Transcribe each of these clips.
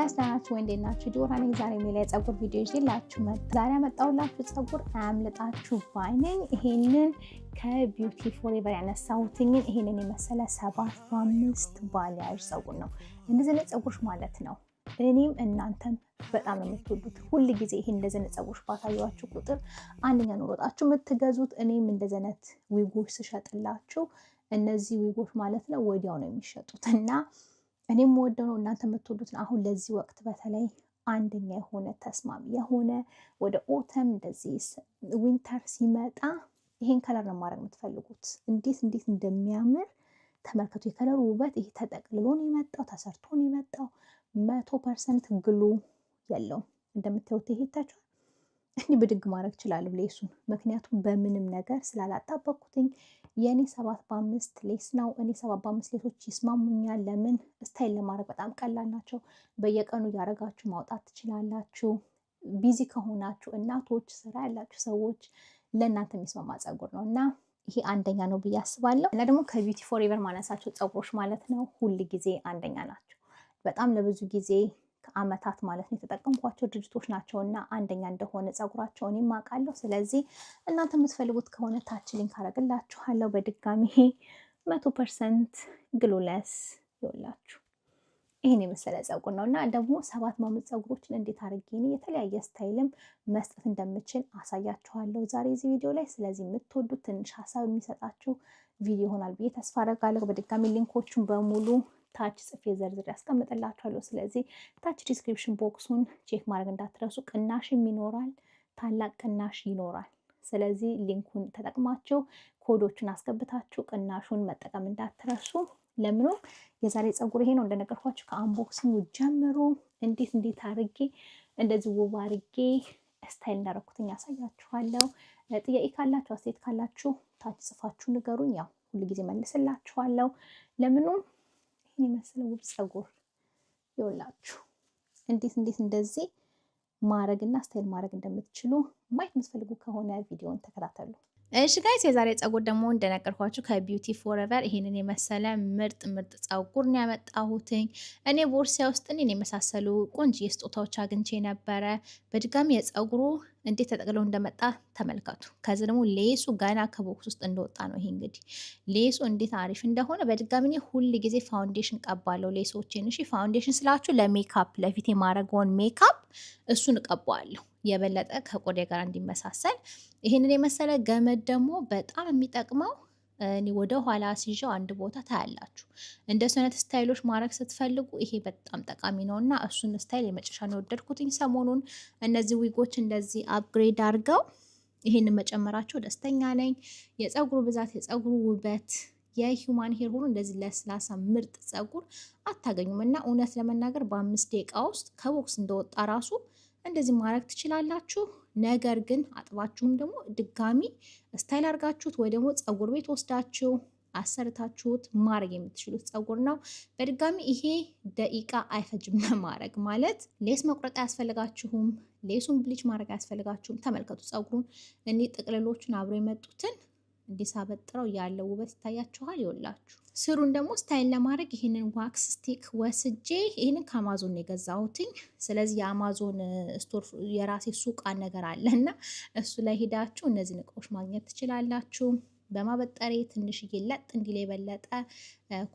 ጋይስ ናችሁ እንዴት ናችሁ? ጆራ ነኝ። ዛሬ ሌላ የፀጉር ቪዲዮ ይዤላችሁ ዛሬ ያመጣሁላችሁ ፀጉር አያምልጣችሁ ባይ ነኝ። ይሄንን ከቢዩቲ ፎሬቨር ያነሳሁትኝ ይሄንን የመሰለ 7x5 ባሊያጅ ፀጉር ነው። እንደዚህ አይነት ፀጉር ማለት ነው እኔም እናንተም በጣም ነው የምትወዱት። ሁሉ ጊዜ ይሄን እንደዚህ አይነት ፀጉር ባታዩዋችሁ ቁጥር አንደኛ ነው ሮጣችሁ የምትገዙት። እኔም እንደዚህ አይነት ዊጎች ስሸጥላችሁ እነዚህ ዊጎች ማለት ነው ወዲያው ነው የሚሸጡት እና እኔም ወደው ነው እናንተ የምትወዱትን። አሁን ለዚህ ወቅት በተለይ አንደኛ የሆነ ተስማሚ የሆነ ወደ ኦተም እንደዚህ ዊንተር ሲመጣ ይሄን ከለር ነው ማድረግ የምትፈልጉት። እንዴት እንደሚያምር ተመልከቱ። የከለሩ ውበት ይሄ ተጠቅልሎ ነው የመጣው፣ ተሰርቶ ነው የመጣው። 100% ግሉ የለውም። እንደምታዩት ይሄ ታችሁ እንዲህ ብድግ ማድረግ ይችላል ሌሱን፣ ምክንያቱም በምንም ነገር ስላላጣበቅኩትኝ። የኔ 7x5 ሌስ ነው። እኔ 7x5 ሌሶች ይስማሙኛል። ለምን ስታይል ለማድረግ በጣም ቀላል ናቸው። በየቀኑ ያረጋችሁ ማውጣት ትችላላችሁ። ቢዚ ከሆናችሁ እናቶች፣ ስራ ያላችሁ ሰዎች ለእናንተ የሚስማማ ፀጉር ነው እና ይሄ አንደኛ ነው ብዬ አስባለሁ። እና ደግሞ ከቢዩቲ ፎሬቨር ማነሳቸው ፀጉሮች ማለት ነው ሁል ጊዜ አንደኛ ናቸው። በጣም ለብዙ ጊዜ ከአመታት ማለት ነው የተጠቀምኳቸው ድርጅቶች ናቸው እና አንደኛ እንደሆነ ፀጉራቸው እኔም አውቃለሁ። ስለዚህ እናንተ የምትፈልጉት ከሆነ ታች ሊንክ አደርግላችኋለሁ። በድጋሚ 100% ግሉለስ ይውላችሁ ይሄን የመሰለ ፀጉር ነው እና ደግሞ 7x5 ፀጉሮችን እንዴት አድርጌ የተለያየ ስታይልም መስጠት እንደምችል አሳያችኋለሁ ዛሬ እዚህ ቪዲዮ ላይ። ስለዚህ የምትወዱት ትንሽ ሀሳብ የሚሰጣችሁ ቪዲዮ ይሆናል ብዬ ተስፋ አደርጋለሁ። በድጋሚ ሊንኮቹን በሙሉ ታች ጽፌ ዘርዝሬ ያስቀምጥላችኋለሁ። ስለዚህ ታች ዲስክሪፕሽን ቦክሱን ቼክ ማድረግ እንዳትረሱ። ቅናሽም ይኖራል፣ ታላቅ ቅናሽ ይኖራል። ስለዚህ ሊንኩን ተጠቅማችሁ ኮዶቹን አስገብታችሁ ቅናሹን መጠቀም እንዳትረሱ። ለምኑ የዛሬ ፀጉር ይሄ ነው እንደነገርኳችሁ። ከአንቦክሲንግ ጀምሮ እንዴት አድርጌ እንደዚህ ውብ አድርጌ ስታይል እንዳደረኩትኝ ያሳያችኋለሁ። ጥያቄ ካላችሁ አስተያየት ካላችሁ ታች ጽፋችሁ ንገሩኝ። ያው ሁልጊዜ መልስላችኋለሁ። ለምኑ ይሄን የመሰለ ውብ ፀጉር ይውላችሁ እንዴት እንደዚህ ማድረግና ስታይል ማድረግ እንደምትችሉ ማየት የምትፈልጉ ከሆነ ቪዲዮውን ተከታተሉ። እሺ ጋይስ የዛሬ ፀጉር ደግሞ እንደነገርኳችሁ ከቢዩቲ ፎሬቨር ይሄንን የመሰለ ምርጥ ፀጉር ነው ያመጣሁትኝ። እኔ ቦርሳዬ ውስጥ እኔን የመሳሰሉ ቆንጆ ስጦታዎች አግኝቼ ነበረ። በድጋሚ የፀጉሩ እንዴት ተጠቅለው እንደመጣ ተመልከቱ። ከዚህ ደግሞ ሌሱ ገና ከቦክስ ውስጥ እንደወጣ ነው። ይሄ እንግዲህ ሌሱ እንዴት አሪፍ እንደሆነ በድጋሚ እኔ ሁል ጊዜ ፋውንዴሽን ቀባለሁ ሌሶቼን። እሺ ፋውንዴሽን ስላችሁ ለሜካፕ ለፊት የማረገውን ሜካፕ እሱን እቀባዋለሁ የበለጠ ከቆዳ ጋር እንዲመሳሰል። ይሄንን የመሰለ ገመድ ደግሞ በጣም የሚጠቅመው እኔ ወደ ኋላ ሲይዘው አንድ ቦታ ታያላችሁ። እንደሱ አይነት ስታይሎች ማድረግ ስትፈልጉ ይሄ በጣም ጠቃሚ ነውና እሱን ስታይል የመጨረሻ ነው የወደድኩትኝ። ሰሞኑን እነዚህ ዊጎች እንደዚህ አፕግሬድ አድርገው ይሄንን መጨመራቸው ደስተኛ ነኝ። የፀጉሩ ብዛት፣ የፀጉሩ ውበት፣ የሂውማን ሄር ሆኖ እንደዚህ ለስላሳ ምርጥ ፀጉር አታገኙም እና እውነት ለመናገር በ5 ደቂቃ ውስጥ ከቦክስ እንደወጣ ራሱ እንደዚህ ማድረግ ትችላላችሁ። ነገር ግን አጥባችሁም ደግሞ ድጋሚ ስታይል አድርጋችሁት ወይ ደግሞ ፀጉር ቤት ወስዳችሁ አሰርታችሁት ማድረግ የምትችሉት ፀጉር ነው። በድጋሚ ይሄ ደቂቃ አይፈጅም ለማድረግ ማለት ሌስ መቁረጥ አያስፈልጋችሁም። ሌሱን ብሊች ማድረግ አያስፈልጋችሁም። ተመልከቱ ፀጉሩን እኔ ጥቅልሎቹን አብሮ የመጡትን እንዲሳበጥረው ያለው ውበት ይታያችኋል። ይወላችሁ ስሩን ደግሞ ስታይል ለማድረግ ይሄንን ዋክስ ስቲክ ወስጄ ይሄንን ከአማዞን የገዛሁትኝ። ስለዚህ የአማዞን ስቶር የራሴ ሱቅ ነገር አለና እሱ ላይ ሄዳችሁ እነዚህ እቃዎች ማግኘት ትችላላችሁ። በማበጠሬ ትንሽዬ ለጥ እንዲል የበለጠ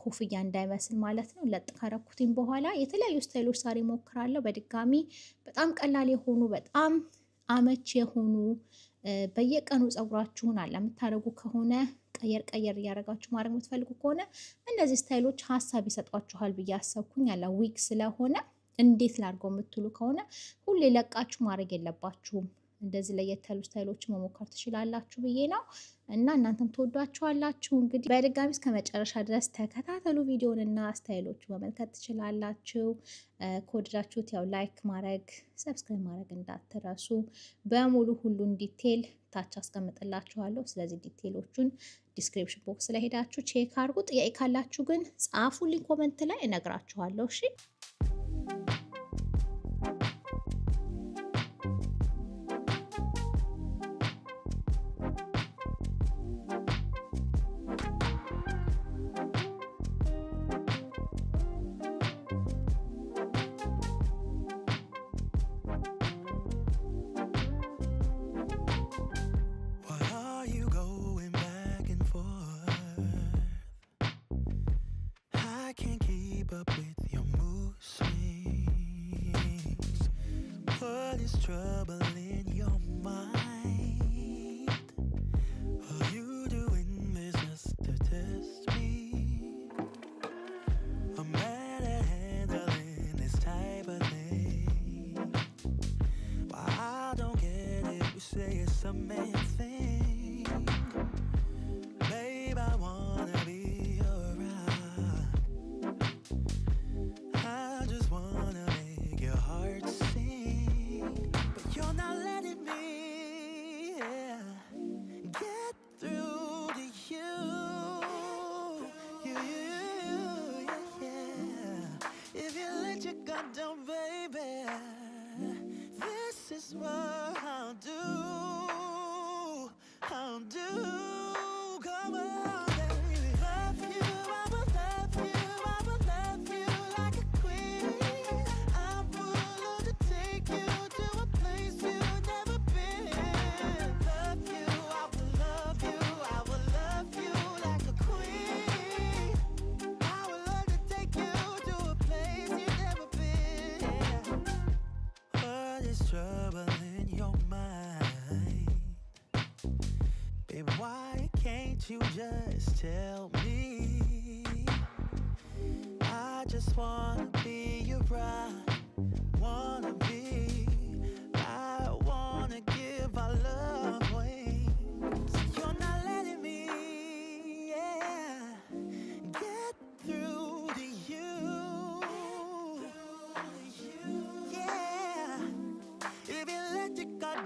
ኮፍያ እንዳይመስል ማለት ነው። ለጥ ካረኩትኝ በኋላ የተለያዩ ስታይሎች ዛሬ ሞክራለሁ። በድጋሚ በጣም ቀላል የሆኑ በጣም አመች የሆኑ በየቀኑ ፀጉራችሁን አለ የምታደርጉ ከሆነ ቀየር እያደረጋችሁ ማድረግ የምትፈልጉ ከሆነ እነዚህ ስታይሎች ሀሳብ ይሰጧችኋል ብዬ አሰብኩኝ። ያለ ዊግ ስለሆነ እንዴት ላድርገው የምትሉ ከሆነ ሁሌ ለቃችሁ ማድረግ የለባችሁም። እንደዚህ ለየት ያሉ ስታይሎችን መሞከር ትችላላችሁ ብዬ ነው እና እናንተም ትወዷችኋላችሁ። እንግዲህ በድጋሚ እስከ መጨረሻ ድረስ ተከታተሉ ቪዲዮን እና ስታይሎቹ መመልከት ትችላላችሁ። ከወደዳችሁት ያው ላይክ ማድረግ ሰብስክራይብ ማድረግ እንዳትረሱ። በሙሉ ሁሉን ዲቴል ታች አስቀምጥላችኋለሁ። ስለዚህ ዲቴሎቹን ዲስክሪፕሽን ቦክስ ላይ ሄዳችሁ ቼክ አድርጉ። ጥያቄ ካላችሁ ግን ጻፉልኝ ኮመንት ላይ እነግራችኋለሁ። እሺ trouble in your mind? Are you doing this just to test me? I'm bad at handling this type of thing. Well, I don't get it, you say it's a man thing. Babe, I wanna be around. I just wanna make your heart sing, but you're not letting me, yeah, get through to you. Yeah. If you let your guard down, baby, this is what I'll do. I'll do. Come on, baby. Love you, I will love you, I will love you like a queen. I would love to take you to a place you've never been. Love you, I will love you, I will love you like a queen. I would love to take you to a place you've never been. What is trouble in your mind? Baby, why can't you just tell me? I just wanna be your bride, wanna be. I wanna give our love wings. You're not letting me, yeah, get through to you. Yeah, if you let your guard